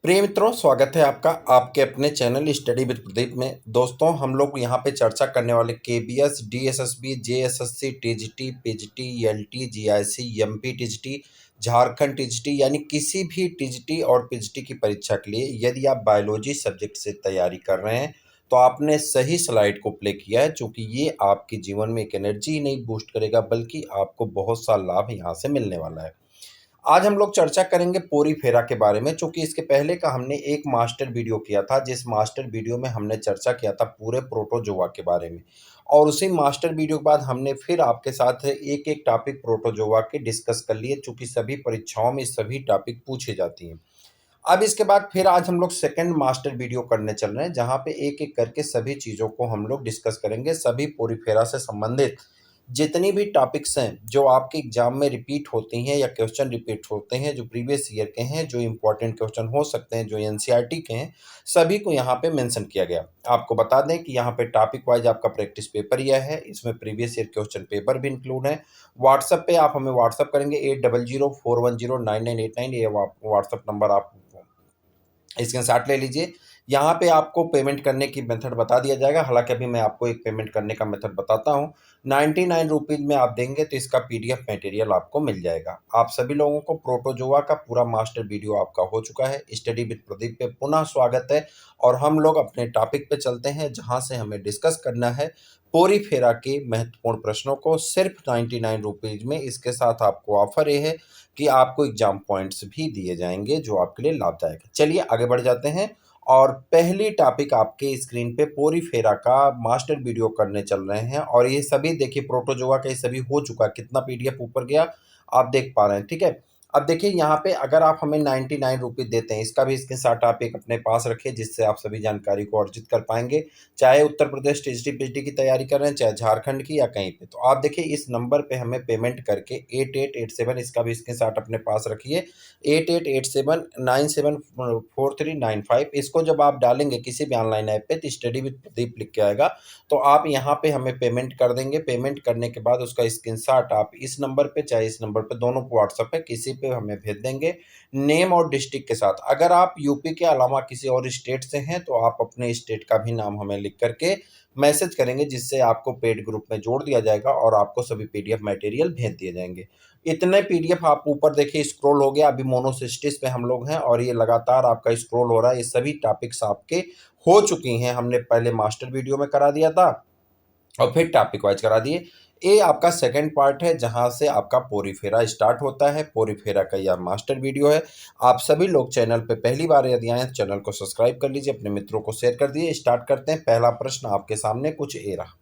प्रिय मित्रों, स्वागत है आपका आपके अपने चैनल स्टडी विद प्रदीप में। दोस्तों, हम लोग यहाँ पे चर्चा करने वाले KBS, DSSB, JSSC, TGT, PGT, LT, GIC, MP TGT, Jharkhand TGT यानी किसी भी टीजीटी और पीजीटी की परीक्षा के लिए यदि आप बायोलॉजी सब्जेक्ट से तैयारी कर रहे हैं तो आपने सही स्लाइड को प्ले किया है, क्योंकि ये आपके जीवन में एक एनर्जी ही नहीं बूस्ट करेगा बल्कि आपको बहुत सा लाभ यहाँ से मिलने वाला है। आज हम लोग चर्चा करेंगे पोरी फेरा के बारे में, चूंकि इसके पहले का हमने एक मास्टर वीडियो किया था, जिस मास्टर वीडियो में हमने चर्चा किया था पूरे प्रोटोजोआ के बारे में। और उसी मास्टर वीडियो के बाद हमने फिर आपके साथ एक एक टॉपिक प्रोटोजोआ के डिस्कस कर लिए, चूंकि सभी परीक्षाओं में सभी टॉपिक पूछे जाती हैं। अब इसके बाद फिर आज हम लोग सेकंड मास्टर वीडियो करने चल रहे हैं, जहां पे एक एक करके सभी चीज़ों को हम लोग डिस्कस करेंगे। सभी पोरी फेरा से संबंधित जितनी भी टॉपिक्स हैं जो आपके एग्जाम में रिपीट होती हैं या क्वेश्चन रिपीट होते हैं, जो प्रीवियस ईयर के हैं, जो इंपॉर्टेंट क्वेश्चन हो सकते हैं, जो एनसीईआरटी के हैं, सभी को यहाँ पे मेंशन किया गया। आपको बता दें कि यहाँ पे टॉपिक वाइज आपका प्रैक्टिस पेपर यह है, इसमें प्रीवियस ईयर क्वेश्चन पेपर भी इंक्लूड है। व्हाट्सएप पे आप हमें व्हाट्सएप करेंगे 8004109989, ये व्हाट्सएप नंबर आप स्क्रीनशॉट ले लीजिए। यहाँ पे आपको पेमेंट करने की मेथड बता दिया जाएगा। हालांकि अभी मैं आपको एक पेमेंट करने का मेथड बताता हूँ। 99 रुपीज़ में आप देंगे तो इसका पीडीएफ मटेरियल आपको मिल जाएगा। आप सभी लोगों को प्रोटोजोआ का पूरा मास्टर वीडियो आपका हो चुका है। स्टडी विद प्रदीप पे पुनः स्वागत है और हम लोग अपने टॉपिक पे चलते हैं, जहाँ से हमें डिस्कस करना है पोरी फेरा के महत्वपूर्ण प्रश्नों को सिर्फ 99 रुपीज़ में। इसके साथ आपको ऑफर ये है कि आपको एग्जाम पॉइंट्स भी दिए जाएंगे जो आपके लिए लाभदायक है। चलिए आगे बढ़ जाते हैं और पहली टॉपिक आपके स्क्रीन पे पोरी फेरा का मास्टर वीडियो करने चल रहे हैं। और ये सभी देखिए प्रोटोजोआ का ये सभी हो चुका, कितना पीडीएफ ऊपर गया आप देख पा रहे हैं, ठीक है। अब देखिए यहाँ पे अगर आप हमें 99 रुपीज़ देते हैं, इसका भी स्क्रीनशॉट आप एक अपने पास रखिए, जिससे आप सभी जानकारी को अर्जित कर पाएंगे। चाहे उत्तर प्रदेश टीजीटी पीजीटी की तैयारी कर रहे हैं, चाहे झारखंड की या कहीं पे, तो आप देखिए इस नंबर पे हमें पेमेंट करके 8887, इसका भी स्क्रीनशॉट अपने पास रखिए, 8887974395। इसको जब आप डालेंगे किसी भी ऑनलाइन ऐप पे तो स्टडी विद प्रदीप लिख के आएगा, तो आप यहाँ पे हमें पेमेंट कर देंगे। पेमेंट करने के बाद उसका स्क्रीनशॉट आप इस नंबर पे चाहे इस नंबर पे, दोनों को व्हाट्सएप पे किसी पे हमें भेज देंगे, नेम और डिस्ट्रिक्ट के साथ। अगर आप यूपी के अलावा किसी और स्टेट से हैं तो आप अपने स्टेट का भी नाम हमें लिख करके मैसेज करेंगे, जिससे आपको पेड ग्रुप में जोड़ दिया जाएगा और आपको सभी पीडीएफ मटेरियल भेज दिए जाएंगे। इतने पीडीएफ आप ऊपर देखिए स्क्रॉल हो गया, अभी मोनोसिस्टिस पे हम लोग हैं और ये लगातार आपका स्क्रॉल हो रहा है। ये सभी टॉपिक्स आपके हो चुकी हैं, हमने पहले मास्टर वीडियो में करा दिया था और फिर टॉपिक वाइज करा दिए। ये आपका सेकंड पार्ट है, जहां से आपका पोरी फेरा स्टार्ट होता है। पोरी फेरा का यह मास्टर वीडियो है। आप सभी लोग चैनल पे पहली बार यदि आए चैनल को सब्सक्राइब कर लीजिए, अपने मित्रों को शेयर कर दीजिए। स्टार्ट करते हैं। पहला प्रश्न आपके सामने कुछ ए रहा,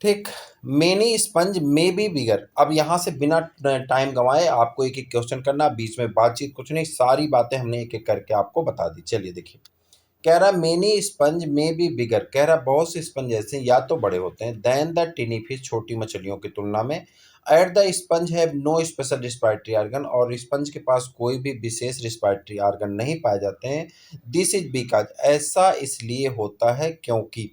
ठीक। Many sponge may be bigger. अब यहाँ से बिना टाइम गंवाए आपको एक एक क्वेश्चन करना, बीच में बातचीत कुछ नहीं, सारी बातें हमने एक एक करके आपको बता दी। चलिए देखिए, कह रहा मेनी स्पंज में बी बिगर, कह रहा बहुत से स्पंज ऐसे या तो बड़े होते हैं देन द टिनी फिश, छोटी मछलियों की तुलना में। At the sponge have no special respiratory organ, और स्पंज के पास कोई भी विशेष रिस्पायरेटरी ऑर्गन नहीं पाए जाते हैं। दिस इज बिकॉज, ऐसा इसलिए होता है क्योंकि,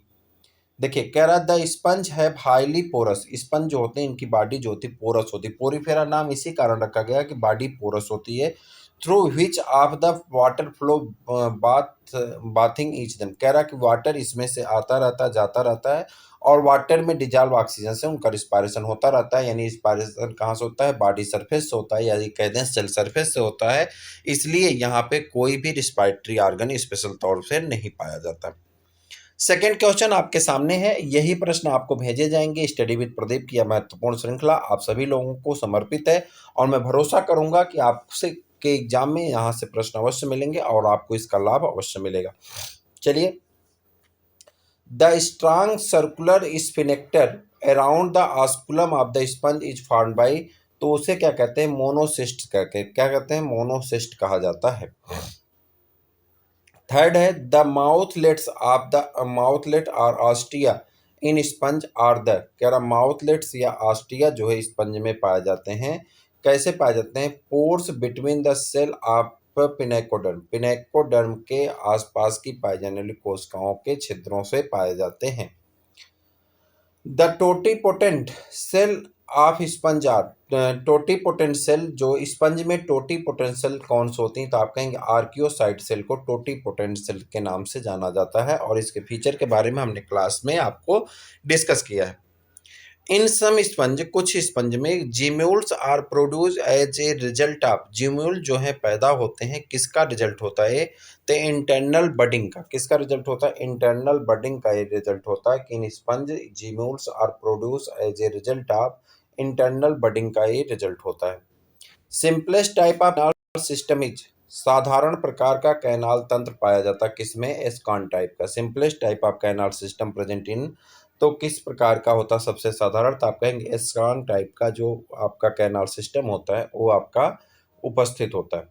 देखिए कह रहा द स्पंज है हाईली पोरस, स्पंज जो होते हैं इनकी बॉडी जो होती है पोरस होती है। पोरीफेरा नाम इसी कारण रखा गया कि बॉडी पोरस होती है। Through which of the water flow bathing each them, कह रहा कि वाटर इसमें से आता रहता है जाता रहता है और वाटर में डिजॉल्व ऑक्सीजन से उनका रिस्पायरेशन होता रहता है। यानी रिस्पायरेशन कहाँ से होता है? बॉडी सरफेस से होता है, या कह दें सेल सरफेस से होता है। इसलिए यहाँ पे कोई भी रिस्पायरेटरी ऑर्गन स्पेशल तौर से नहीं पाया जाता। सेकेंड क्वेश्चन आपके सामने है। यही प्रश्न आपको भेजे जाएंगे। स्टडी विद प्रदीप की यह महत्वपूर्ण श्रृंखला आप सभी लोगों को समर्पित है और मैं भरोसा करूंगा कि आपसे के एग्जाम में यहाँ से प्रश्न अवश्य मिलेंगे और आपको इसका लाभ अवश्य मिलेगा। चलिए, the strong circular sphincter around the osculum of the sponge is formed by, तो उसे क्या कहते हैं? मोनोसिस्ट कहते हैं। क्या कहते हैं? मोनोसिस्ट कहा जाता है। थर्ड है the mouthlets of the mouthlet और ostia in sponge are the, कह रहा माउथलेट्स या ऑस्टिया जो है स्पंज में पाए जाते हैं। कैसे पाए जाते हैं? Pores between the cell of pinacoderm, pinacoderm के आसपास की पाई जाने वाली कोशिकाओं के छिद्रों से पाए जाते हैं। The totipotent cell of sponge are totipotential, जो स्पंज में टोटी पोटेंशियल कौन सी होती हैं, तो आप कहेंगे आर्कियोसाइट सेल को टोटी पोटेंशियल के नाम से जाना जाता है, और इसके फीचर के बारे में हमने क्लास में आपको डिस्कस किया है। इन सम स्पंज, कुछ स्पंज में gemmules are produce as a result of, gemmule जो है पैदा होते हैं, किसका रिजल्ट होता है, तो इंटरनल बडिंग का। किसका रिजल्ट होता है, इंटरनल बडिंग का ये रिजल्ट होता है कि in sponge gemmules are produce as a result of internal budding का ये रिजल्ट होता है। Simplest type of canal system is, साधारण प्रकार का कैनाल तंत्र पाया जाता है किसमें, एस्कॉन टाइप का। Simplest type of canal system present in, तो किस प्रकार का होता है सबसे साधारण, तो आप कहेंगे एस्कॉन टाइप का जो आपका कैनाल सिस्टम होता है वो आपका उपस्थित होता है।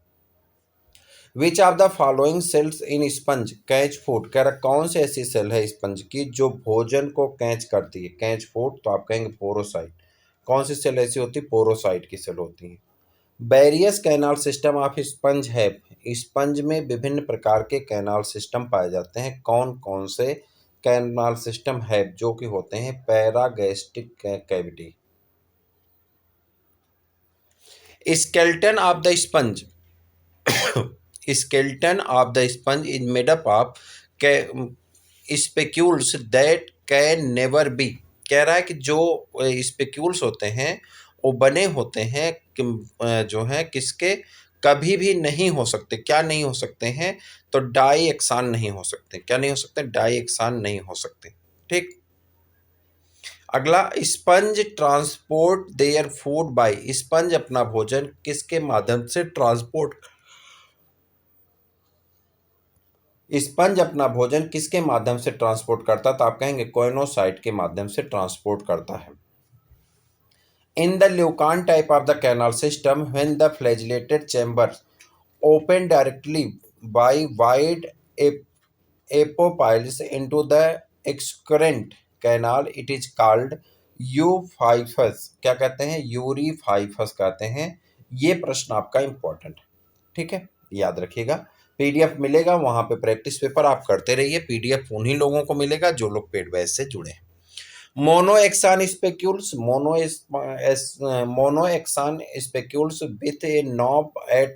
Which of the following sales in sponge catch food, कह रहा कौन सी ऐसी सेल है स्पंज की जो भोजन को कैच करती है, कैच फूड, तो आप कहेंगे पोरोसाइट। कौन सी सेल ऐसी होती है, पोरोसाइट की सेल होती है। बैरियस कैनाल सिस्टम ऑफ स्पंज है, स्पंज में विभिन्न प्रकार के कैनाल सिस्टम पाए जाते हैं। कौन कौन से कैनाल सिस्टम है जो कि होते हैं, paragastric cavity. Skeleton of the sponge, skeleton of the sponge is made up of spicules that can never be, कह रहा है कि जो स्पेक्यूल्स होते हैं वो बने होते हैं जो है किसके, कभी भी नहीं हो सकते, क्या नहीं हो सकते हैं, तो डाई एक्सान नहीं हो सकते, क्या नहीं हो सकते, डाई एक्सान नहीं हो सकते। ठीक। अगला, sponge transport their food by, sponge अपना भोजन किसके माध्यम से ट्रांसपोर्ट, स्पंज अपना भोजन किसके माध्यम से ट्रांसपोर्ट करता है, तो आप कहेंगे कोइनोसाइट के माध्यम से ट्रांसपोर्ट करता है। In the leucon type of the canal system when the flagellated chamber open directly by wide apopyles into the excurrent canal, it is called eurypylous, क्या कहते हैं, यूरीफाइफस कहते हैं। ये प्रश्न आपका इंपॉर्टेंट है, ठीक है, याद रखिएगा। पीडीएफ मिलेगा वहां पे, प्रैक्टिस पेपर आप करते रहिए। पीडीएफ उन्हीं लोगों को मिलेगा जो लोग पेड बैच से जुड़े हैं। Monaxon spicules, monaxon spicules with a knob at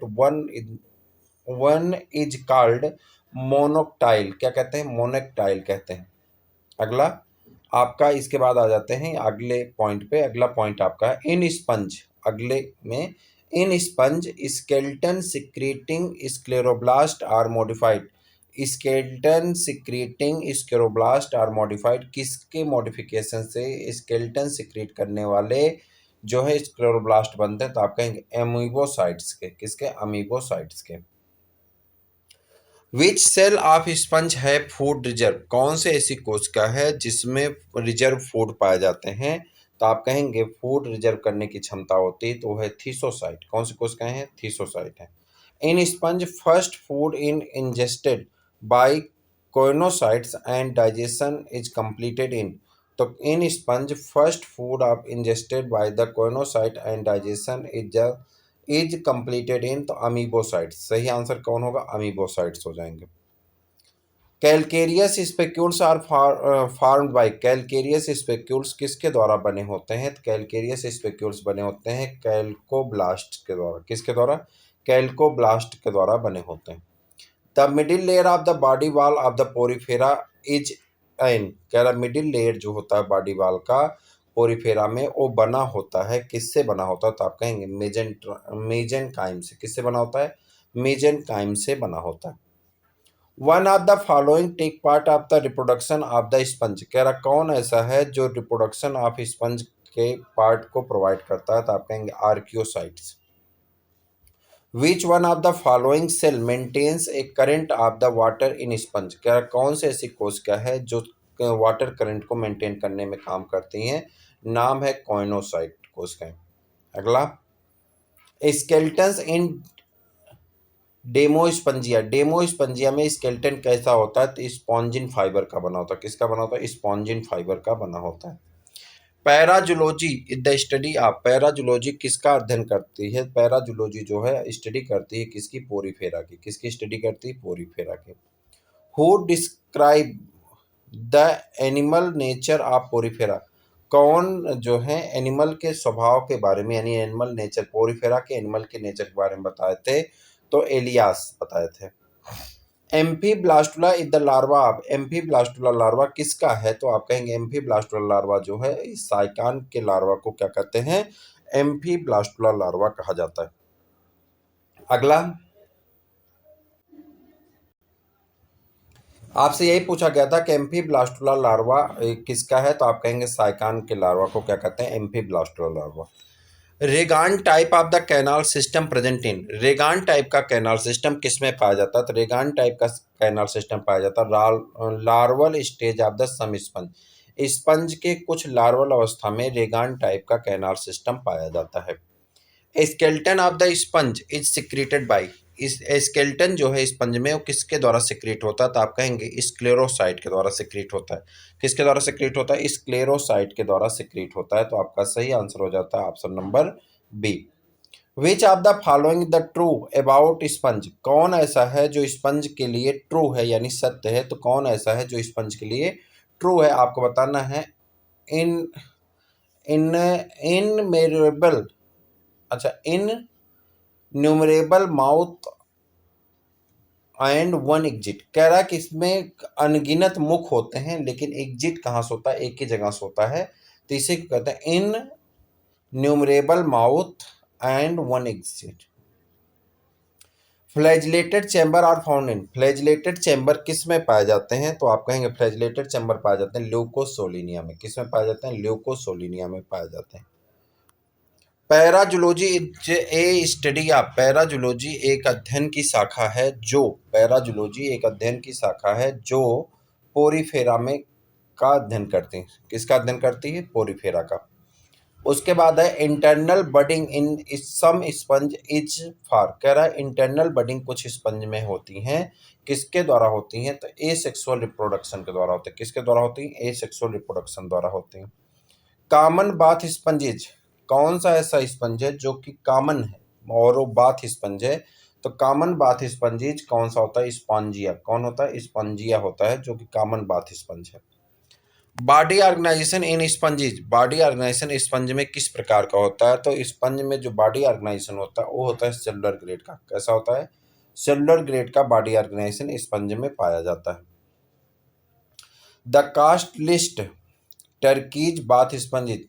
one is called monactyle, क्या कहते हैं, मोनोक्टाइल कहते हैं। अगला आपका, इसके बाद आ जाते हैं अगले पॉइंट पे। अगला पॉइंट आपका है इन स्पंज, अगले में in sponge skeleton secreting scleroblast are modified, skeleton secreting scleroblast are modified, किसके मॉडिफिकेशन से स्केल्टन सिक्रीट करने वाले जो है स्क्लेरोब्लास्ट बनते हैं, तो आप कहेंगे अमीबोसाइट्स के, किसके, अमीबोसाइट्स के। विच सेल ऑफ स्पंज है फूड रिजर्व, कौन से ऐसी कोशिका है जिसमें रिजर्व फूड पाए जाते हैं, तो आप कहेंगे फूड रिजर्व करने की क्षमता होती है, तो वो है थीसोसाइट। कौन सी कोशिकाएं हैं, थीसोसाइट है। In sponge first food in ingested by choanocytes and digestion is completed in, तो in sponge first food of ingested by the choanocyte and digestion is completed in, तो अमीबोसाइट्स। सही आंसर कौन होगा, अमीबोसाइट्स हो जाएंगे। Calcareous spicules are formed by, calcareous spicules किसके द्वारा बने होते हैं, तो कैलकेरियस स्पेक्यूल्स बने होते हैं कैल्कोब्लास्ट के द्वारा, किसके द्वारा, कैल्कोब्लास्ट के द्वारा बने होते हैं। The middle layer of the body wall of the Porifera is an, कह रहा मिडिल लेयर जो होता है बॉडी वॉल का पोरीफेरा में, वो बना होता है किससे बना होता है, तो आप कहेंगे मेजेनकाइम से। किससे बना होता है, मेजेनकाइम से बना होता है। One of the following take part of the reproduction of the sponge, कह रहा कौन ऐसा है जो रिप्रोडक्शन ऑफ स्पंज के पार्ट को प्रोवाइड करता है, तो आप कहेंगे archaeocytes. Which one of the following cell maintains a current of the water in sponge, क्या कौन से ऐसी कोशिका है जो वाटर करंट को मेंटेन करने में काम करती हैं, नाम है कॉइनोसाइट कोशिकाएं। अगला, स्केल्टन्स इन डेमोस्पंजिया, डेमोस्पंजिया में स्केल्टन कैसा होता है, तो स्पॉन्जिन फाइबर का बना होता है, किसका बना होता है, स्पॉन्जिन फाइबर का बना होता है। पैराजूलॉजी इज द स्टडी ऑफ, पैराजूलॉजी किसका अध्ययन करती है, पैराजूलॉजी जो है स्टडी करती है किसकी, पोरीफेरा की, किसकी स्टडी करती है, पोरीफेरा की। Who describe the animal nature of Porifera, कौन जो है एनिमल के स्वभाव के बारे में, यानी एनिमल नेचर, पोरीफेरा के एनिमल के नेचर के बारे में बताए थे? तो एलियास बताए थे। Amphiblastula is the larva of, amphiblastula larva किसका है? तो आप कहेंगे एम्फीब्लास्टुला लार्वा जो है इस साइकान के लार्वा को क्या कहते हैं? एम्फीब्लास्टुला लार्वा कहा जाता है। अगला आपसे यही पूछा गया था कि एम्फीब्लास्टुला लार्वा किसका है? तो आप कहेंगे साइकान के लार्वा को क्या कहते हैं? Amphiblastula larva. Rhagon type of the canal system present in, rhagon type का कैनाल सिस्टम किस में पाया जाता है? तो रेगान टाइप का कैनाल सिस्टम पाया जाता है larval stage of the some sponge, sponge के कुछ लार्वल अवस्था में रेगान टाइप का कैनाल सिस्टम पाया जाता है। Skeleton of the sponge is secreted by, इस स्केल्टन जो है स्पंज में वो किसके द्वारा सिक्रेट होता है? तो आप कहेंगे स्क्लेरोसाइट के द्वारा सिक्रेट होता है। किसके द्वारा सिक्रेट होता है? स्क्लेरोसाइट के द्वारा सिक्रेट होता है। तो आपका सही आंसर हो जाता है option number B. Which of the following the true about sponge, कौन ऐसा है जो स्पंज के लिए ट्रू है यानी सत्य है? तो कौन ऐसा है जो स्पंज के लिए ट्रू है? आपको बताना है इन इन इनमेरेबल, अच्छा, innumerable mouth and one exit. कह रहा है कि इसमें अनगिनत मुख होते हैं लेकिन एग्जिट कहाँ से होता है? एक ही जगह से होता है। तो इसे कहते हैं innumerable mouth and one exit. Flagellated chamber are found in, flagellated chamber किस में पाए जाते हैं? तो आप कहेंगे फ्लैजिलेटेड चैम्बर पाए जाते हैं ल्यूकोसोलिनिया में। किस में पाए जाते हैं? ल्यूकोसोलिनिया में पाए जाते हैं। पैराजूलॉजी इज ए स्टडी ऑफ, पैराजूलॉजी एक अध्ययन की शाखा है जो, पैराजूलॉजी एक अध्ययन की शाखा है जो पोरीफेरा में का अध्ययन करती है। किसका अध्ययन करती है? पोरीफेरा का। उसके बाद है internal budding in some sponge is for, कह रहा है इंटरनल बडिंग कुछ स्पंज में होती हैं। किसके द्वारा होती हैं? तो ए सेक्सुअल रिप्रोडक्शन के द्वारा होते हैं। किसके द्वारा होती हैं? ए सेक्सुअल रिप्रोडक्शन द्वारा होती हैं। कॉमन बाथ स्पंजेज, कौन सा ऐसा स्पंज है जो कि कॉमन है और वो बाथ स्पंज है? तो कॉमन बाथ स्पंजेज कौन सा होता है? स्पॉन्जिया। कौन होता है? स्पॉन्जिया होता है जो कि कॉमन बाथ स्पंज है। बॉडी ऑर्गेनाइजेशन इन स्पंजेज, बॉडी ऑर्गेनाइजेशन स्पंज में किस प्रकार का होता है? तो स्पंज में जो बॉडी ऑर्गेनाइजेशन होता है वो होता है सेलुलर ग्रेड का। कैसा होता है? सेलुलर ग्रेड का बॉडी ऑर्गेनाइजेशन स्पंज में पाया जाता है। The cast list Turkey's bath sponge,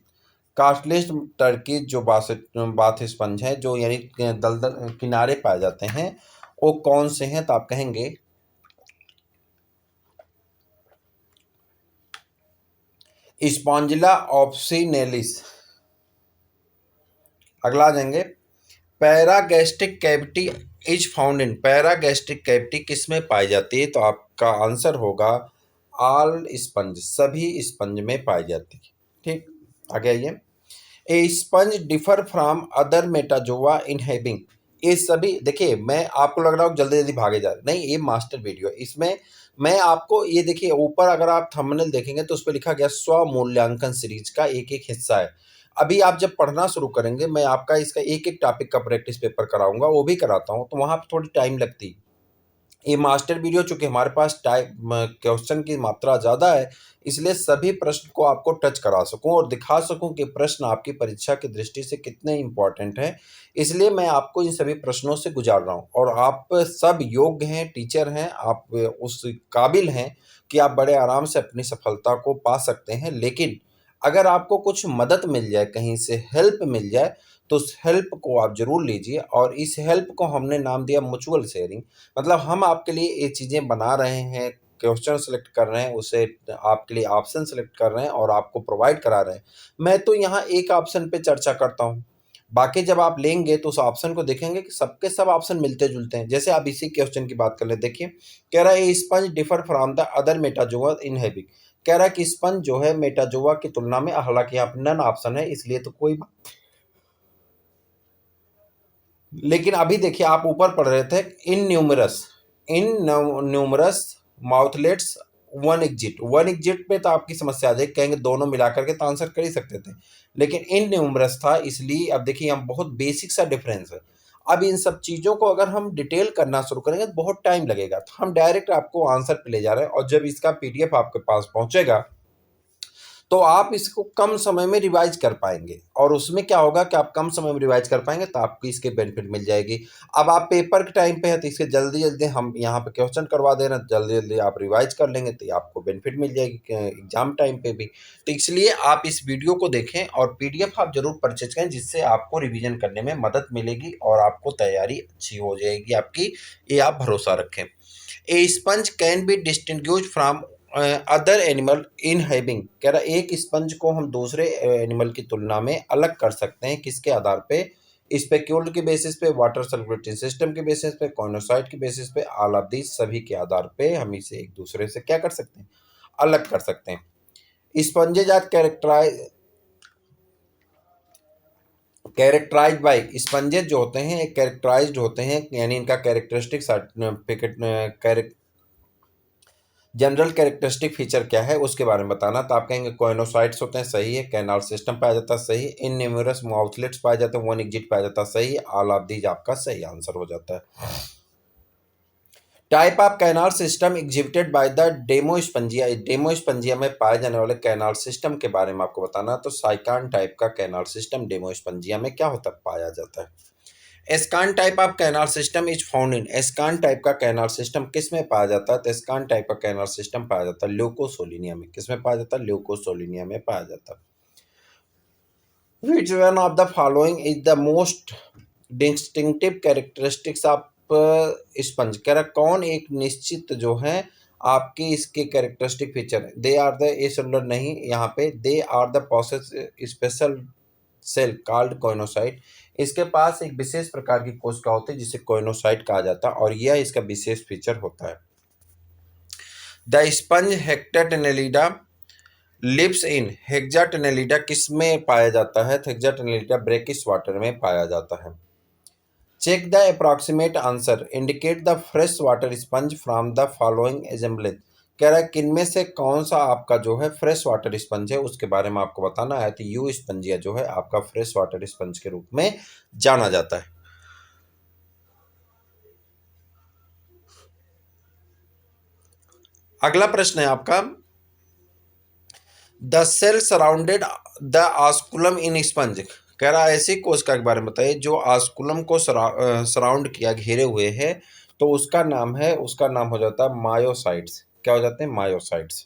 cast list Turkey's जो बाथ स्पंज है जो यानी दलदल किनारे पाए जाते हैं वो कौन से हैं? तो आप कहेंगे स्पॉन्जिला ऑप्सिनेलिस। अगला आ जाएंगे paragastric cavity is found in, paragastric cavity किस में पाई जाती है? तो आपका आंसर होगा ऑल स्पंज, सभी स्पंज में पाई जाती है। ठीक, आगे आइए। A sponge differ from other metazoa in having, ये सभी देखिए, मैं आपको लग रहा हूँ जल्दी जल्दी भागे जा रहे, नहीं, ये मास्टर वीडियो है। इसमें मैं आपको ये देखिए ऊपर अगर आप थंबनेल देखेंगे तो उस पर लिखा गया स्व मूल्यांकन सीरीज का एक एक हिस्सा है। अभी आप जब पढ़ना शुरू करेंगे मैं आपका इसका एक एक टॉपिक का प्रैक्टिस पेपर कराऊंगा, वो भी कराता हूँ, तो वहाँ पर थोड़ी टाइम लगती है। ये मास्टर वीडियो चूंकि हमारे पास टाइम क्वेश्चन की मात्रा ज़्यादा है इसलिए सभी प्रश्न को आपको टच करा सकूं और दिखा सकूं कि प्रश्न आपकी परीक्षा की दृष्टि से कितने इम्पोर्टेंट हैं, इसलिए मैं आपको इन सभी प्रश्नों से गुजार रहा हूं। और आप सब योग्य हैं, टीचर हैं, आप उस काबिल हैं कि आप बड़े आराम से अपनी सफलता को पा सकते हैं। लेकिन अगर आपको कुछ मदद मिल जाए, कहीं से हेल्प मिल जाए, तो उस हेल्प को आप जरूर लीजिए। और इस हेल्प को हमने नाम दिया म्यूचुअल शेयरिंग, मतलब हम आपके लिए ये चीज़ें बना रहे हैं, क्वेश्चन सेलेक्ट कर रहे हैं, उसे आपके लिए ऑप्शन सेलेक्ट कर रहे हैं और आपको प्रोवाइड करा रहे हैं। मैं तो यहाँ एक ऑप्शन पे चर्चा करता हूँ, बाकी जब आप लेंगे तो उस ऑप्शन को देखेंगे कि सबके सब ऑप्शन मिलते जुलते हैं। जैसे आप इसी क्वेश्चन की बात कर ले, देखिए कह रहा है sponge differ from the other metazoa in habit, कह रहा है कि स्पंज जो है मेटाजोआ की तुलना में, हालांकि यहाँ पे नन ऑप्शन है इसलिए तो कोई, लेकिन अभी देखिए आप ऊपर पढ़ रहे थे in numerous mouthlets one exit, one exit पे तो आपकी समस्या आ जाएगी, कहेंगे दोनों मिलाकर के तो आंसर कर ही सकते थे, लेकिन इन न्यूमरस था इसलिए। अब देखिए यहाँ बहुत बेसिक सा डिफरेंस है। अब इन सब चीज़ों को अगर हम डिटेल करना शुरू करेंगे तो बहुत टाइम लगेगा, तो हम डायरेक्ट आपको आंसर पे ले जा रहे हैं। और जब इसका PDF आपके पास पहुंचेगा तो आप इसको कम समय में रिवाइज कर पाएंगे, और उसमें क्या होगा कि आप कम समय में रिवाइज कर पाएंगे तो आपको इसके बेनिफिट मिल जाएगी। अब आप पेपर के टाइम पे है तो इसके जल्दी जल्दी हम यहाँ पे क्वेश्चन करवा दे रहे हैं, जल्दी जल्दी आप रिवाइज कर लेंगे तो आपको बेनिफिट मिल जाएगी एग्जाम टाइम पे भी। तो इसलिए आप इस वीडियो को देखें और पीडीएफ आप जरूर परचेज करें, जिससे आपको रिविजन करने में मदद मिलेगी और आपको तैयारी अच्छी हो जाएगी आपकी, ये आप भरोसा रखें। A sponge can be distinguish from other animal in having, कह रहा एक स्पंज को हम दूसरे एनिमल की तुलना में अलग कर सकते हैं, किसके आधार पे? स्पेक्यूल के बेसिस पे, वाटर सर्कुलेटरी सिस्टम के बेसिस पे, कॉनोसाइट के बेसिस पे, ऑल ऑफ दीज सभी के आधार पे हम इसे एक दूसरे से क्या कर सकते हैं? अलग कर सकते हैं। स्पंजेज आर कैरेक्टराइज बाई, स्पंजेज जो होते हैं कैरेक्टराइज्ड होते हैं, यानी इनका कैरेक्टरिस्टिक जनरल कैरेक्टरिस्टिक फीचर क्या है उसके बारे में बताना। तो आप कहेंगे कोइनोसाइट्स होते हैं, सही है। कैनाल सिस्टम पाया जाता है, सही। इन न्यूमरस माउथलेट्स पाए जाते हैं, वन एग्जिट पाया जाता है, सही। ऑल ऑफ दीज आपका सही आंसर हो जाता है। Type of canal system exhibited by the demospongia, demospongia में पाए जाने वाले कैनाल सिस्टम के बारे में आपको बताना। तो साइकान टाइप का कैनाल सिस्टम डेमोस्पंजिया में क्या होता है? पाया जाता है। Ascon type of canal system is found in, ascon type का कैनाल सिस्टम किस में पाया जाता है? तो एस्कान टाइप का कैनाल सिस्टम पाया जाता है ल्यूकोसोलिनिया में। किस में पाया जाता है? ल्यूकोसोलिनिया में पाया जाता है। Which one of the following is the most distinctive characteristics of sponge, कह रहा कौन एक निश्चित जो है आपकी इसके कैरेक्टरिस्टिक फीचर है? They are the, acellular नहीं, यहाँ पे they are the process special cell called choanocyte, इसके पास एक विशेष प्रकार की कोशिका होती है जिसे कोइनोसाइट कहा जाता है, और यह इसका विशेष फीचर होता है। द स्पंज हेक्साटेनेलिडा लिव्स इन, हेक्साटेनेलिडा किस में पाया जाता है? तो हेक्साटेनेलिडा ब्रेकिश वाटर में पाया जाता है। Check the approximate answer, indicate the fresh water sponge from the following assemblage, कह रहा है किनमें से कौन सा आपका जो है फ्रेश वाटर स्पंज है उसके बारे में आपको बताना है। तो यू स्पंजिया जो है आपका फ्रेश वाटर स्पंज के रूप में जाना जाता है। अगला प्रश्न है आपका, the cell surrounded the osculum in sponge, कह रहा है ऐसी कोशिका के बारे में बताइए जो ऑस्कुलम को सराउंड किया, घेरे हुए है, तो उसका नाम है, उसका नाम हो जाता है मायोसाइट्स। क्या हो जाते हैं? Myocytes.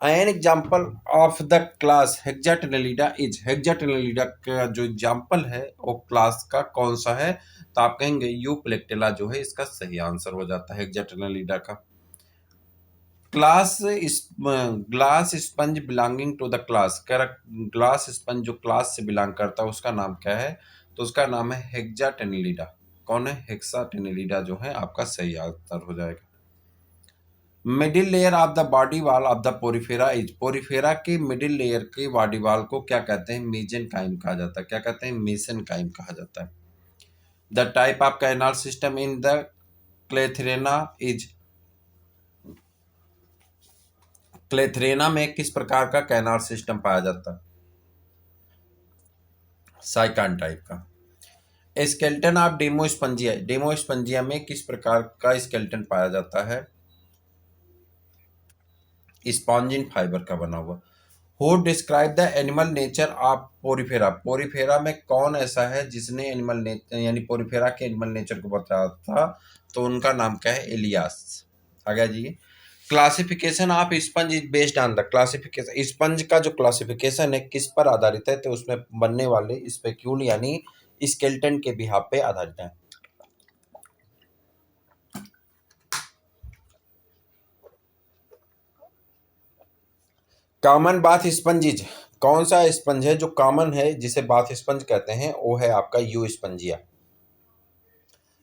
An example of the class hexactinellida is, hexactinellida का जो एग्जाम्पल है वो क्लास का कौन सा है? तो आप कहेंगे यूप्लेक्टेला जो है इसका सही आंसर हो जाता है हेक्साटेनेलिडा का। Class glass sponge belonging to the class, कह रहा ग्लास स्पंज जो क्लास से बिलोंग करता है उसका नाम क्या है? तो उसका नाम है हेक्साटेनेलिडा। कौन है? हेक्साटेनेलिडा जो है आपका सही आंसर हो जाएगा। Middle layer of the body wall of the Porifera is, Porifera के मिडिल लेयर के बॉडी वॉल को क्या कहते हैं? मेसेनकाइम कहा जाता है। क्या कहते हैं? मेसेनकाइम कहा जाता है। The type of canal system in the clathrina is, clathrina में किस प्रकार का कैनाल सिस्टम पाया जाता है? साइकान टाइप का। स्केलेटन ऑफ डेमोस्पंजिया, डेमोस्पंजिया में किस प्रकार का स्केलेटन पाया जाता है? स्पॉन्जिन फाइबर का बना हुआ। Who describe the animal nature of Porifera, Porifera में कौन ऐसा है जिसने एनिमल नेचर यानी पोरिफेरा के एनिमल नेचर को बताया था? तो उनका नाम क्या है? एलियास। आ गया जी। Classification of sponge is based on the, classification sponge का जो क्लासिफिकेशन है किस पर आधारित है? तो उसमें बनने वाले स्पेक्यूल यानी स्केलेटन के बिहाफ पे आधारित है। कॉमन बाथ स्पंजिज, कौन सा स्पंज है जो कॉमन है जिसे बाथ स्पंज कहते हैं? वो है आपका यू स्पंजिया।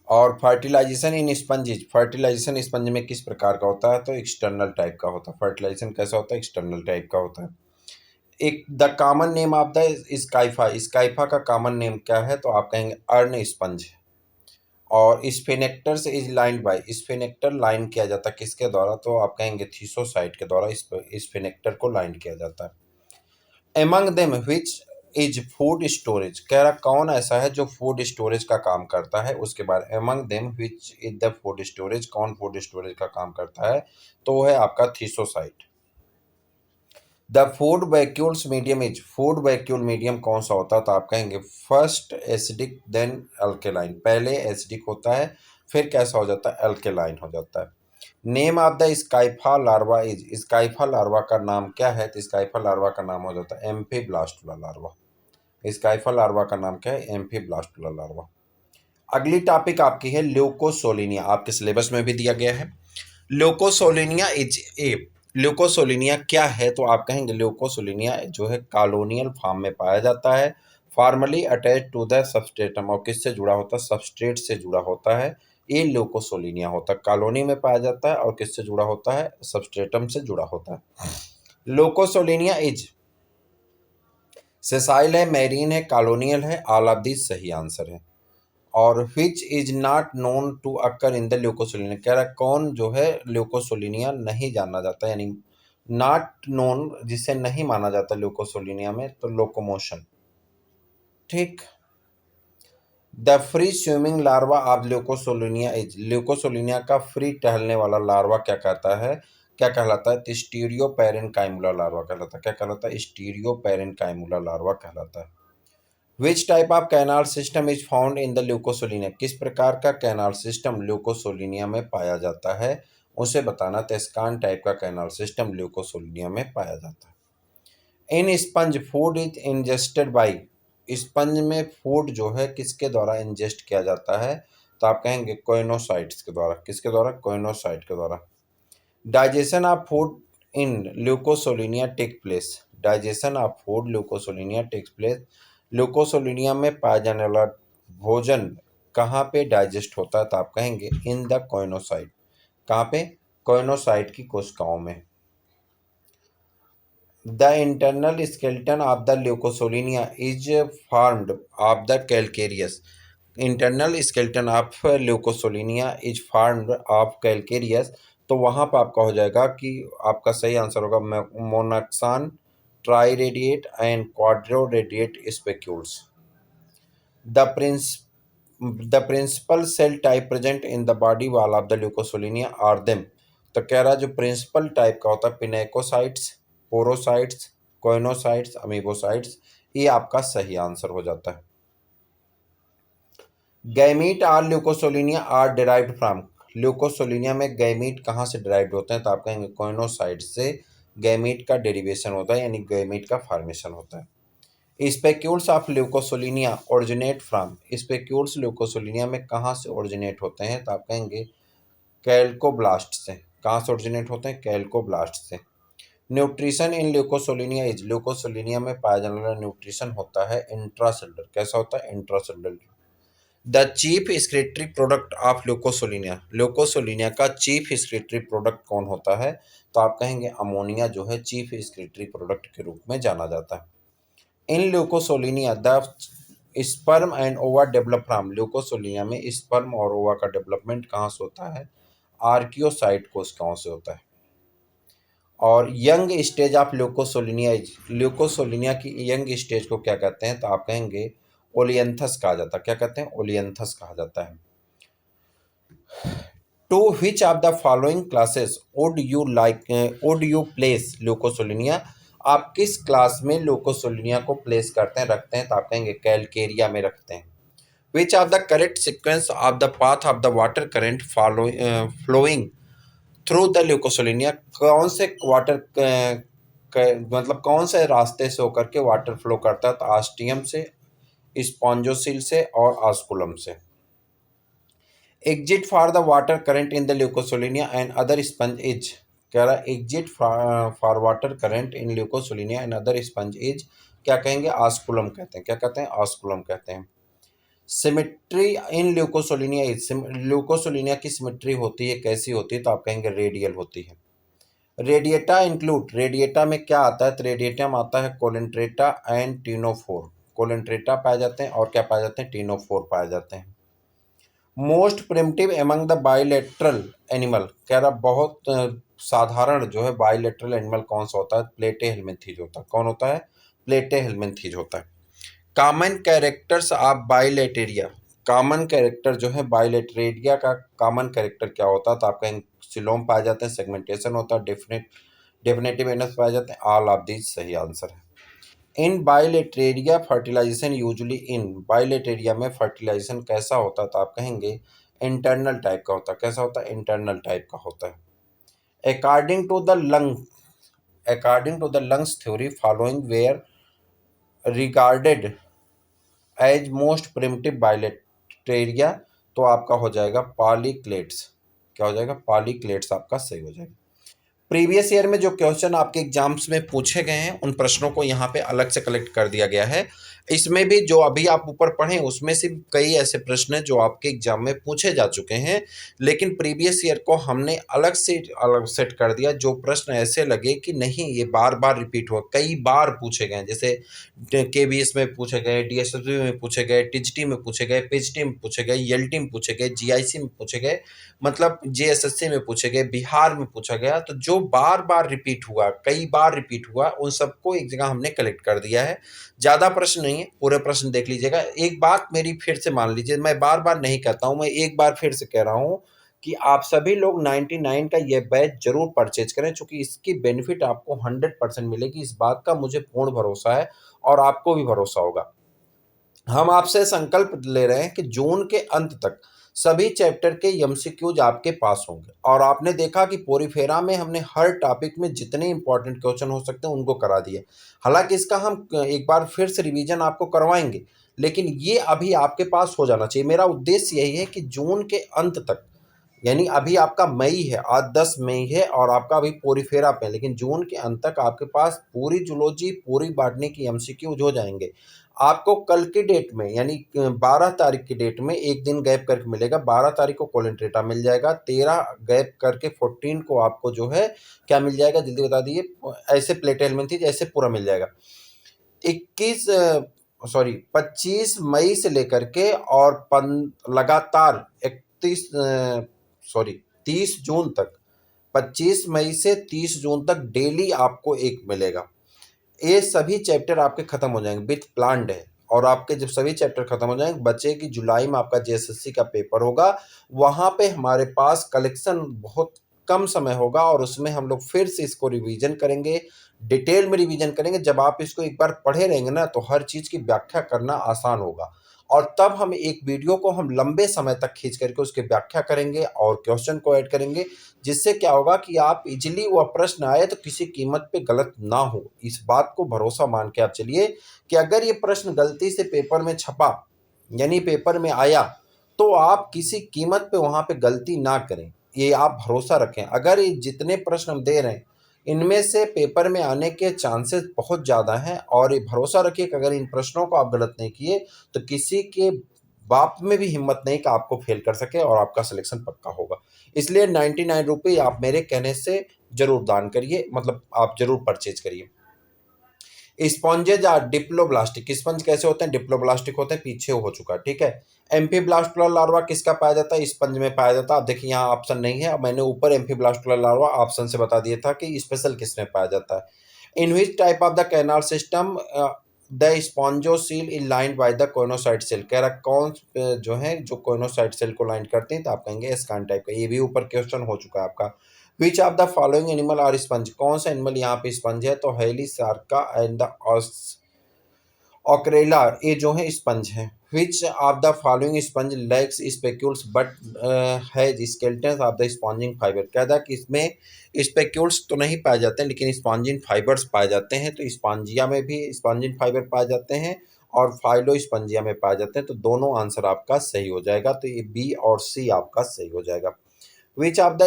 और फर्टिलाइजेशन इन स्पंजिज, फर्टिलाइजेशन स्पंज में किस प्रकार का होता है? तो एक्सटर्नल टाइप का होता है। फर्टिलाइजेशन कैसा होता है? एक्सटर्नल टाइप का होता है। एक the common name of the scypha, scypha का कॉमन नेम क्या है? तो आप कहेंगे अर्न स्पंज। और स्फेनेक्टर से इज लाइंड बाय, स्फेनेक्टर लाइन किया जाता है किसके द्वारा? तो आप कहेंगे थीसोसाइट के द्वारा स्फेनेक्टर को लाइन किया जाता है। Among them which is food storage, कह रहा कौन ऐसा है जो फूड स्टोरेज का काम करता है? उसके बाद among them which is the food storage, कौन फूड स्टोरेज का काम करता है? तो वो है आपका थीसोसाइट। The food vacuoles medium is, food vacuole medium कौन सा होता है? तो आप कहेंगे फर्स्ट एसिडिक देन अल्केलाइन, पहले एसिडिक होता है फिर कैसा हो जाता है? अल्केलाइन हो जाता है। Name of the scypha larva is, scypha larva का नाम क्या है? तो स्काइफा लार्वा का नाम हो जाता है एम्फीब्लास्टुला लार्वा। स्काइफा लार्वा का नाम क्या है? एम्फीब्लास्टुला लार्वा। अगली टॉपिक आपकी है ल्यूकोसोलिनिया, आपके सिलेबस में भी दिया गया है। ल्यूकोसोलिनिया इज ए, ल्यूकोसोलिनिया क्या है? तो आप कहेंगे ल्यूकोसोलिनिया जो है कॉलोनियल फॉर्म में पाया जाता है, formally attach to the substratum, और किससे जुड़ा होता है? सबस्ट्रेट से जुड़ा होता है। ये ल्यूकोसोलिनिया होता है, कॉलोनी में पाया जाता है और किससे जुड़ा होता है? सबस्ट्रेटम से जुड़ा होता है। ल्यूकोसोलिनिया इज सेसाइल है, मैरीन है, कॉलोनियल है, ऑल ऑफ दिस सही आंसर है। और which is not known to occur in the leucosolenia, कह रहा है कौन जो है ल्यूकोसोलिनिया नहीं जाना जाता, यानी नॉट नोन जिसे नहीं माना जाता ल्यूकोसोलिनिया में, तो लोकोमोशन। ठीक। The free swimming larva of leucosolenia is, leucosolenia का फ्री टहलने वाला लार्वा क्या कहता है? क्या कहलाता है? तो स्टीरियो पैरेनकाइमुला लार्वा कहलाता है। क्या कहलाता है? स्टीरियो पैरेनकाइमुला लार्वा कहलाता है। Which type of canal system is found in the leucosolenia, किस प्रकार का कैनाल सिस्टम ल्यूकोसोलिनिया में पाया जाता है? उसे बताना। तेस्कान टाइप का कैनाल सिस्टम ल्यूकोसोलिनिया में पाया जाता है। In sponge food is ingested by, sponge में फूड जो है किसके द्वारा इंजेस्ट किया जाता है? तो आप कहेंगे कोइनोसाइट्स के द्वारा। किसके द्वारा? कोइनोसाइट के द्वारा। Digestion of food in leucosolenia take place, digestion of food leucosolenia takes place, leucosolenia में पाया जाने वाला भोजन कहाँ पे डाइजेस्ट होता है? तो आप कहेंगे इन द कोइनोसाइट। कहाँ पे? कोइनोसाइट की कोशिकाओं में। The internal skeleton of the leucosolenia is formed of the calcareous, internal skeleton of leucosolenia is formed of calcareous. तो वहाँ पर आपका हो जाएगा कि आपका सही आंसर होगा monaxon, triradiate and quadriradiate spicules. The prince the principal cell type present in the body wall of the leucosolenia are them. तो कह रहा है जो प्रिंसिपल टाइप का होता है पिनेकोसाइट्स, पोरोसाइट्स, कोइनोसाइट्स, अमीबोसाइट्स, ये आपका सही आंसर हो जाता है। Gamete are leucosolenia are derived from, leucosolenia में गैमीट कहाँ से डिराइव्ड होते हैं? तो आप कहेंगे कोइनोसाइट से गैमीट का डेरिवेशन होता है, यानी गैमीट का फॉर्मेशन होता है। Spicules of ल्यूकोसोलिनिया originate from, spicules ल्यूकोसोलिनिया में कहाँ से ओरिजिनेट होते हैं? तो आप कहेंगे कैल्कोब्लास्ट से। कहाँ से ओरिजिनेट होते हैं? कैल्कोब्लास्ट से। न्यूट्रिशन इन ल्यूकोसोलिनिया इज, ल्यूकोसोलिनिया में पाया जाने वाला न्यूट्रिशन होता है इंट्रासेलुलर। कैसा होता है? Intracellular. The chief excretory product of leucosolenia, leucosolenia का चीफ एक्सक्रीटरी प्रोडक्ट कौन होता है? तो आप कहेंगे अमोनिया जो है चीफ एक्सक्रीटरी प्रोडक्ट के रूप में जाना जाता है। इन ल्यूकोसोलिनिया द स्पर्म एंड ओवा डेवलप फ्रॉम, ल्यूकोसोलिनिया में स्पर्म और ओवा का डेवलपमेंट कहाँ से होता है? आर्कियोसाइट कोशिकाओं से होता है। और young stage of leucosolenia is, ल्यूकोसोलिनिया की यंग स्टेज को क्या कहते हैं? तो आप कहेंगे ओलियंथस कहा जाता है। क्या कहते हैं? ओलियंथस कहा जाता है। To which of the following classes would you like would you place leucosolenia, आप किस क्लास में ल्यूकोसोलिनिया को प्लेस करते हैं, रखते हैं? तो आप कहेंगे कैलकेरिया में रखते हैं। Which of the correct sequence of the path of the water current flowing through the leucosolenia, कौन से मतलब कौन से रास्ते से होकर के वाटर फ्लो करता है? तो आस्टियम से, स्पॉन्जोसिल से और ऑस्कुलम से। Exit for the water current in the leucosolenia and other sponge is, कह रहा है exit for water current in leucosolenia and other sponge is, क्या कहेंगे? ऑस्कुलम कहते हैं। क्या कहते हैं? ऑस्कुलम कहते हैं। सिमेट्री इन ल्यूकोसोलिनिया इज, ल्यूकोसोलिनिया की सिमेट्री होती है कैसी होती है? तो आप कहेंगे रेडियल होती है। रेडिएटा इंक्लूड, रेडिएटा में क्या आता है? तो रेडिएटा में आता है कोलेंट्रेटा एंड टीनोफोर, कोलेंट्रेटा पाए जाते हैं और क्या पाए जाते हैं? टीनोफोर पाए जाते हैं। Most primitive among the bilateral animal, कह रहा बहुत साधारण जो है बाइलेटरल एनिमल कौन सा होता है? प्लेटे हेलमिंथीज होता है। कौन होता है? प्लेटे हेलमिंथीज होता है। Common characters of Bilateria, common character जो है बाइलेटेरिया का कॉमन कैरेक्टर क्या होता है? तो आप कहेंगे सिलोम पाए जाते हैं, सेगमेंटेशन होता है, डेफिनेटिव एनएस पाए जाते हैं। ऑल ऑफ दीज सही आंसर है। In bilateria fertilization usually in bilateria में फर्टिलाइजेशन कैसा होता है, तो आप कहेंगे इंटरनल टाइप का होता है। कैसा होता है? इंटरनल टाइप का होता है। According to the lung according to the lungs theory following were regarded as most primitive bilateria, तो आपका हो जाएगा पॉलीक्लेट्स। क्या हो जाएगा? पॉलीक्लेट्स आपका सही हो जाएगा। प्रीवियस ईयर में जो क्वेश्चन आपके एग्जाम्स में पूछे गए हैं उन प्रश्नों को यहाँ पे अलग से कलेक्ट कर दिया गया है। इसमें भी जो अभी आप ऊपर पढ़े उसमें से कई ऐसे प्रश्न हैं जो आपके एग्जाम में पूछे जा चुके हैं, लेकिन प्रीवियस ईयर को हमने अलग सेट कर दिया। जो प्रश्न ऐसे लगे कि नहीं ये बार बार रिपीट हुआ, कई बार पूछे गए, जैसे केबीएस में पूछे गए, डीएसएसबी में पूछे गए, टीजीटी में पूछे गए, पीजीटी में पूछे गए, एलटी में पूछे गए, जीआईसी में पूछे गए, मतलब जेएसएससी में पूछे गए, बिहार में पूछा गया। तो जो बार बार रिपीट हुआ, कई बार रिपीट हुआ, उन सबको एक जगह हमने कलेक्ट कर दिया है। ज़्यादा प्रश्न नहीं है, पूरे प्रश्न देख लीजिएगा। एक बात मेरी फिर से मान लीजिए, मैं बार बार नहीं कहता हूँ, मैं एक बार फिर से कह रहा हूँ कि आप सभी लोग 99 का ये बैच जरूर परचेज करें, क्योंकि इसकी बेनिफिट आपको 100% मिलेगी। इस बात का मुझे पूर्ण भरोसा है और आपको भी भरोसा होगा। हम आपसे संकल्प ले रहे हैं कि जून के अंत तक सभी चैप्टर के एमसीक्यूज आपके पास होंगे। और आपने देखा कि पोरीफेरा में हमने हर टॉपिक में जितने इंपॉर्टेंट क्वेश्चन हो सकते हैं उनको करा दिए। हालांकि इसका हम एक बार फिर से रिवीजन आपको करवाएंगे, लेकिन ये अभी आपके पास हो जाना चाहिए। मेरा उद्देश्य यही है कि जून के अंत तक, यानी अभी आपका मई है, आज 10 मई है और आपका अभी पोरीफेरा पे है, लेकिन जून के अंत तक आपके पास पूरी जूलॉजी, पूरी बॉटनी की एमसीक्यूज हो जाएंगे। आपको कल की डेट में, यानी 12 तारीख की डेट में एक दिन गैप करके मिलेगा। 12 तारीख को कोलन डेटा मिल जाएगा, 13 गैप करके 14 को आपको जो है क्या मिल जाएगा, जल्दी बता दीजिए। ऐसे प्लेट एलिमेंट थी जैसे पूरा मिल जाएगा। 25 मई से लेकर के और लगातार 30 जून तक, 25 मई से 30 जून तक डेली आपको एक मिलेगा। ये सभी चैप्टर आपके खत्म हो जाएंगे, विथ प्लान्ड है। और आपके जब सभी चैप्टर खत्म हो जाएंगे, बचे कि जुलाई में आपका जेएसएससी का पेपर होगा, वहां पे हमारे पास कलेक्शन बहुत कम समय होगा और उसमें हम लोग फिर से इसको रिवीजन करेंगे, डिटेल में रिवीजन करेंगे। जब आप इसको एक बार पढ़े रहेंगे ना, तो हर चीज की व्याख्या करना आसान होगा। और तब हम एक वीडियो को हम लंबे समय तक खींच करके उसकी व्याख्या करेंगे और क्वेश्चन को ऐड करेंगे, जिससे क्या होगा कि आप इजीली वह प्रश्न आए तो किसी कीमत पे गलत ना हो। इस बात को भरोसा मान के आप चलिए कि अगर ये प्रश्न गलती से पेपर में छपा, यानी पेपर में आया, तो आप किसी कीमत पे वहां पे गलती ना करें। ये आप भरोसा रखें। अगर ये जितने प्रश्न हम दे रहे हैं इनमें से पेपर में आने के चांसेस बहुत ज़्यादा हैं, और ये भरोसा रखिए कि अगर इन प्रश्नों को आप गलत नहीं किए तो किसी के बाप में भी हिम्मत नहीं कि आपको फेल कर सके और आपका सिलेक्शन पक्का होगा। इसलिए 99 रुपये आप मेरे कहने से जरूर दान करिए, मतलब आप जरूर परचेज करिए। स्पॉन्जेज आर डिप्लोब्लास्टिक। स्पंज कैसे होते हैं? डिप्लोब्लास्टिक होते हैं, पीछे हो चुका, ठीक है। एम्फीब्लास्टुलर लार्वा किसका पाया जाता है? स्पंज में पाया जाता है। आप देखिए यहाँ ऑप्शन नहीं है, मैंने ऊपर एम्फीब्लास्टुलर लार्वा ऑप्शन से बता दिया था कि स्पेशल किसमें पाया जाता है। In which type of the canal system the spongocoel is lined by the choanocyte cell. कह रहा कौन जो है जो कोइनोसाइट सेल को लाइन करते हैं, तो आप कहेंगे एस्कान टाइप का। ये भी ऊपर क्वेश्चन हो चुका है आपका। Which of the following animal are sponge. कौन सा एनिमल यहाँ पे स्पंज है? तो halisarca and the oscarella, ये जो है स्पंज है। Which of the following sponge lacks spicules but has skeleton of the sponging fiber. कहता है कि इसमें स्पेक्यूल्स तो नहीं पाए जाते हैं, लेकिन स्पॉन्जिन फाइबर्स पाए जाते हैं। तो स्पॉन्जिया में भी स्पॉन्जिन फाइबर पाए जाते हैं और फाइलो स्पंजिया में पाए जाते हैं। तो दोनों आंसर आपका सही हो जाएगा। तो ये बी और सी आपका सही हो जाएगा। Which of the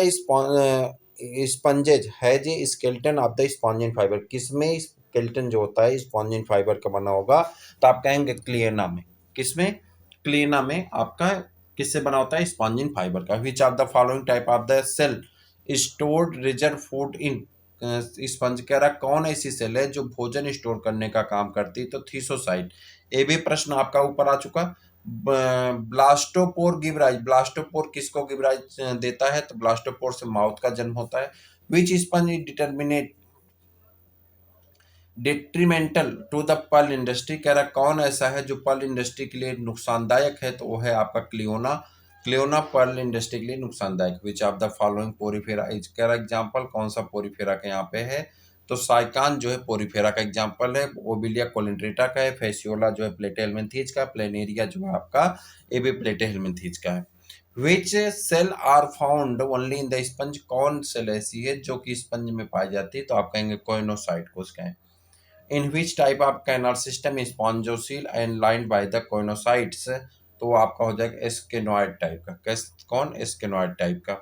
sponges has a skeleton of the spongin fiber. किसमें स्केलेटन जो होता है स्पॉन्जिन फाइबर का बना होगा? तो आप कहेंगे क्लियना में। किसमें? क्लियना में आपका किससे बना होता है? स्पॉन्जिन फाइबर का। Which of the following type of the cell stored reserve food in. Sponge कह रहा कौन ऐसी सेल है जो भोजन स्टोर करने का काम करती है? तो थीसोसाइट। ये भी प्रश्न आपका ऊपर आ चुका। Blastopore give rise. ब्लास्टोपोर किसको गिव राइज देता है? तो ब्लास्टोपोर से माउथ का जन्म होता है। Which sponge is detrimental to the pearl industry. कह रहा कौन ऐसा है जो पर्ल इंडस्ट्री के लिए नुकसानदायक है? तो वो है आपका क्लियोना। क्लियोना पर्ल इंडस्ट्री के लिए नुकसानदायक। विच of the following Porifera is का एग्जाम्पल, कौन सा पोरीफेरा का यहाँ पे है, तो साइकान जो है पोरीफेरा का एग्जाम्पल है, ओबिलिया कोलिन्ट्रेटा का है, फेसियोला जो है प्लेटेहेल्मिन्थीज का, प्लेनेरिया जो है आपका ये भी प्लेटेहेल्मिन्थीज का है। Which cell are found only in the sponge, कौन सेल ऐसी है जो कि स्पंज में पाई जाती है, तो आप कहेंगे कोइनोसाइट को उसका है। In which type of canal system spongocoel and lined by the choanocytes, तो आपका हो जाएगा एस्केनोइड टाइप का, कौन एस्केनोइड टाइप का।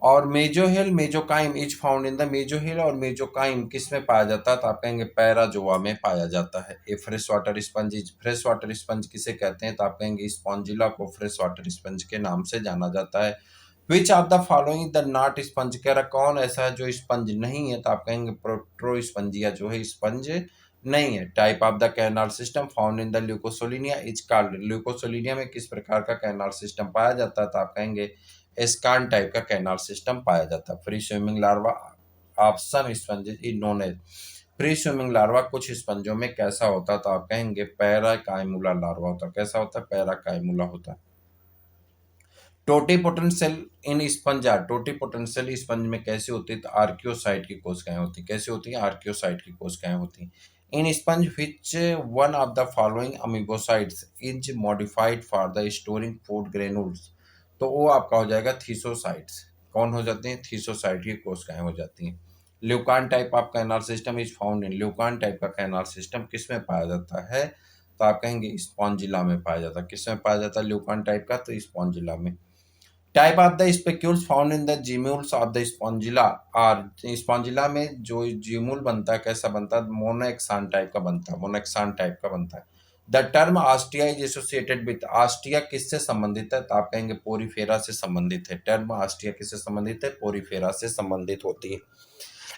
और मेजोहिल मेजोकाइम इज फाउंड इन द मेजोहिल, और मेजोकाइम किस में पाया जाता है, तो आप कहेंगे पैराजोआ में पाया जाता है। A fresh water sponge is, fresh water sponge किसे कहते हैं, तो आप कहेंगे स्पॉन्जिला को फ्रेश वाटर स्पंज के नाम से जाना जाता है। Which of the following the not sponge, कह रहा कौन ऐसा है जो स्पंज नहीं है, तो आप कहेंगे प्रोटोस्पंजिया जो है स्पंज नहीं है। Type of the canal system found in the leucosolenia is called, leucosolenia में किस प्रकार का कैनाल सिस्टम पाया जाता है, तो आप कहेंगे एस्कान टाइप का कैनाल सिस्टम पाया जाता है। Free swimming larva of some sponges is known as, free swimming larva कुछ स्पंजों में कैसा होता है, तो आप कहेंगे पैराकाइमुला लार्वा होता है। कैसा होता है, पैराकाइमुला होता है। Totipotent cell in sponge are, totipotent cell sponge में कैसे होती है, तो आर्कियोसाइट की कोशिकाएं होती है। कैसे होती है, आर्कियोसाइट की कोशिकाएं होती हैं। In sponge which one of the following amoebocytes is modified for the storing food granules, तो वो आपका हो जाएगा थीसोसाइट्स। कौन हो जाते हैं, थीसोसाइट की कोशिकाएं हो जाती हैं। Leucon type of canal system is found in, leucon type का कैनाल सिस्टम किस में पाया जाता है, तो आप कहेंगे स्पॉन्जिला में पाया जाता है। किस में पाया जाता है ल्यूकान टाइप का, तो स्पॉन्जिला में। Type of the spicules found in the gemmules of the spongilla are, spongilla में जो जीम्यूल बनता है कैसा बनता है, मोनोएक्सान टाइप का बनता है, मोनोएक्सान टाइप का बनता है। The term ostia is associated with, ostia किससे संबंधित है, तो आप कहेंगे पोरीफेरा से संबंधित है। टर्म आस्टिया किससे संबंधित है, पोरीफेरा से संबंधित होती है।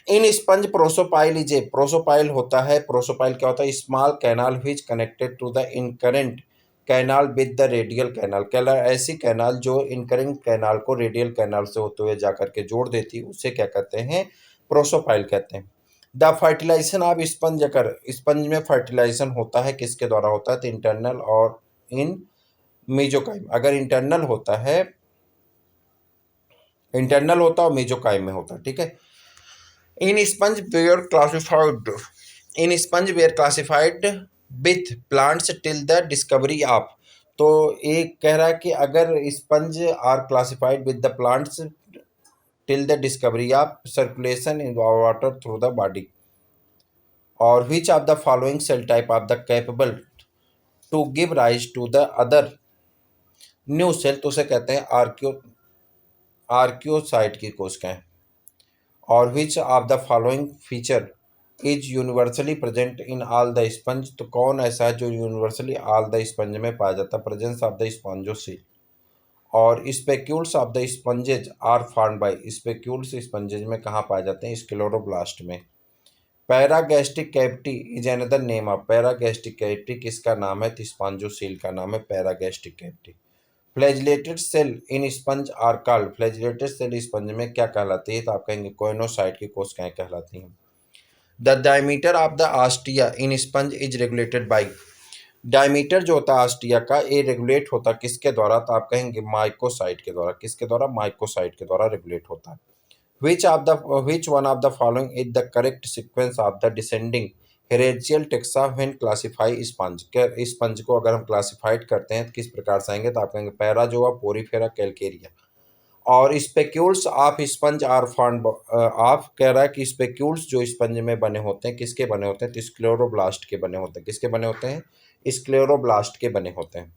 In sponge prosopyle is a, prosopyle होता है, प्रोसोपाइल क्या होता है, small canal which connected to the incurrent canal with the radial canal, canal ऐसी कैनाल जो इनकरेंट कैनाल को रेडियल कैनाल से होते हुए जाकर के जोड़ देती है, उसे क्या कहते हैं, प्रोसोपाइल कहते हैं। द फर्टिलाइजेशन ऑफ स्पंज, अगर स्पंज में फर्टिलाइजेशन होता है किसके द्वारा होता है, तो इंटरनल और इन मेजोकाइम, अगर इंटरनल होता है, इंटरनल होता है और मेजोकाइम में होता है, ठीक है। In sponge were classified, in sponge were classified with plants till the discovery of, तो एक कह रहा है कि अगर sponge are classified with the plants till the discovery of circulation in water through the body, और which of the following cell type of the capable to give rise to the other new cell, तो उसे कहते हैं archaeocyte की कोशिकाएं। और which of the following feature is universally present in all the sponge, तो कौन ऐसा है जो यूनिवर्सली ऑल द स्पंज में पाया जाता है, प्रेजेंस ऑफ द स्पॉन्जोसील। और spicules of the sponges are found by, spicules sponges में कहाँ पाए जाते हैं, स्क्लेरोब्लास्ट में। Paragastric cavity is another name of, paragastric cavity किसका नाम है, तो स्पॉन्जोसील का नाम है paragastric cavity. Flagellated cell in sponge are called, flagellated cell sponge में क्या कहलाती है, तो आप कहेंगे कोइनोसाइट की कोशिकाएं कहलाती हैं। The diameter of the ostia in sponge is regulated by, diameter जो होता है आस्टिया का ये रेगुलेट होता है किसके द्वारा, तो आप कहेंगे माइकोसाइट के द्वारा। किसके द्वारा, माइकोसाइट के द्वारा रेगुलेट होता है। Which one of the following is the correct sequence of the descending hierarchical taxa when classify sponge, क्या स्पंज को अगर हम क्लासिफाइड करते हैं तो किस प्रकार से आएंगे, तो आप कहेंगे पैराजोआ, पोरीफेरा, कैलकेरिया। और spicules of sponge are found of, कह रहा है कि स्पेक्यूल्स जो स्पंज में बने होते हैं किसके बने होते हैं, तो स्क्लेरोब्लास्ट के बने होते हैं। किसके बने होते हैं, स्क्लेरोब्लास्ट के बने होते हैं।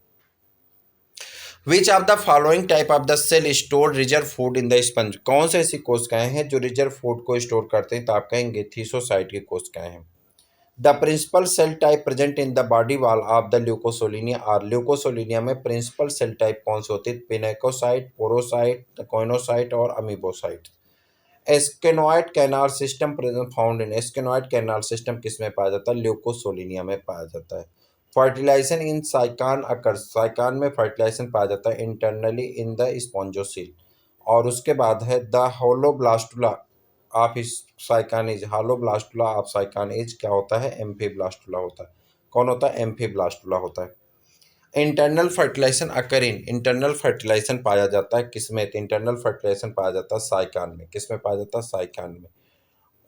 Which of the following type of the cell store reserve food in the sponge, कौन से ऐसी कोशिकाएं हैं जो रिजर्व फूड को स्टोर करते हैं, तो आप कहेंगे थीसोसाइट की कोशिकाएं हैं। The principal cell type present in the body wall of the leucosolenia are, leucosolenia में प्रिंसिपल सेल टाइप कौन से होते हैं, पिनेकोसाइट, पोरोसाइट, कोइनोसाइट और amoebocyte. Asconoid canal system present found in, asconoid canal system किस में पाया जाता है, ल्यूकोसोलिनिया में पाया जाता है। फर्टिलाइजेशन इन साइकान अकर, साइकान में फर्टिलाइजेशन पाया जाता है इंटरनली इन द स्पॉन्जोसील। और उसके बाद है द होलोब्लास्टुला ऑफ साइकानिज, होलोब्लास्टुला ऑफ साइकानिज क्या होता है, एम्फीब्लास्टुला होता है। कौन होता है, एम्फीब्लास्टुला होता है। Internal fertilization occur in internal fertilization पाया जाता है किसमें? तो इंटरनल फर्टिलाइजेशन पाया जाता है साइकान में। किसमें पाया जाता है? साइकान में।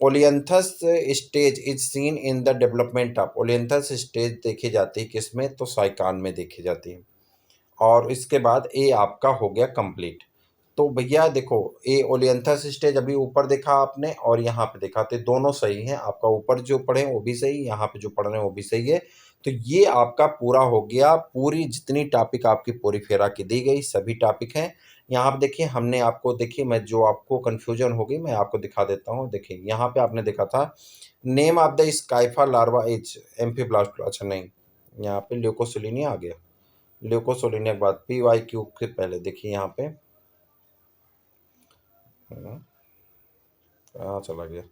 Olynthus stage is seen in the development of, olynthus stage देखी जाती है किसमें? तो साइकान में देखी जाती है। और इसके बाद ए आपका हो गया कंप्लीट। तो भैया देखो, ए ओलियंथस स्टेज अभी ऊपर देखा आपने और यहाँ पे देखा, तो दोनों सही हैं। आपका ऊपर जो पढ़े वो भी सही, यहाँ पे जो पढ़ रहे हैं वो भी सही है। तो ये आपका पूरा हो गया, पूरी जितनी टॉपिक आपकी पूरी फेरा की दी गई सभी टॉपिक हैं। यहाँ पे देखिए हमने आपको, देखिए मैं जो आपको कन्फ्यूजन होगी मैं आपको दिखा देता हूँ। देखिए यहाँ पे आपने देखा था name of the scypha larva is amphiblast, अच्छा नहीं, यहाँ पे ल्यूकोसिलिनिया आ गया। ल्यूकोसोलिनिया के बाद पी वाई क्यू के पहले देखिए यहाँ पे कहाँ चला गया।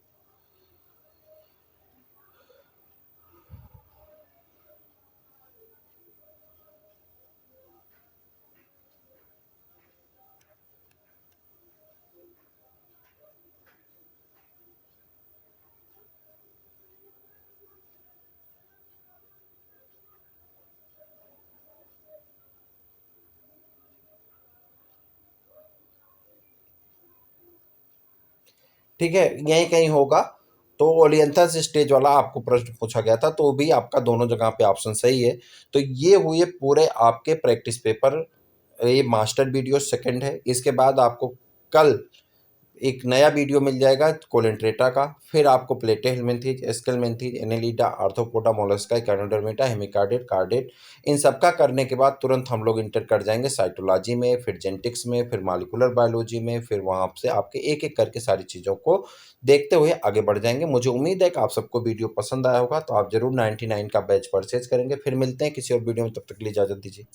ठीक है, यहीं कहीं होगा। तो ओलियंथस स्टेज वाला आपको प्रश्न पूछा गया था, तो भी आपका दोनों जगह पे ऑप्शन सही है। तो ये हुए पूरे आपके प्रैक्टिस पेपर। ये मास्टर वीडियो सेकंड है। इसके बाद आपको कल एक नया वीडियो मिल जाएगा कोलेंट्रेटा का। फिर आपको प्लेटेहेलमिन्थेज, एस्केलमिन्थेज, एनेलिडा, आर्थ्रोपोडा, मोलस्का, कैनोडर्मेटा, हेमिकार्डेट, कार्डेट, इन सब का करने के बाद तुरंत हम लोग इंटर कर जाएंगे साइटोलॉजी में, फिर जेनेटिक्स में, फिर मॉलिक्यूलर बायोलॉजी में। फिर वहाँ से आपके एक एक करके सारी चीज़ों को देखते हुए आगे बढ़ जाएंगे। मुझे उम्मीद है कि आप सबको वीडियो पसंद आया होगा, तो आप जरूर 99 का बैच परचेज करेंगे। फिर मिलते हैं किसी और वीडियो में, तब तक के लिए इजाज़त दीजिए।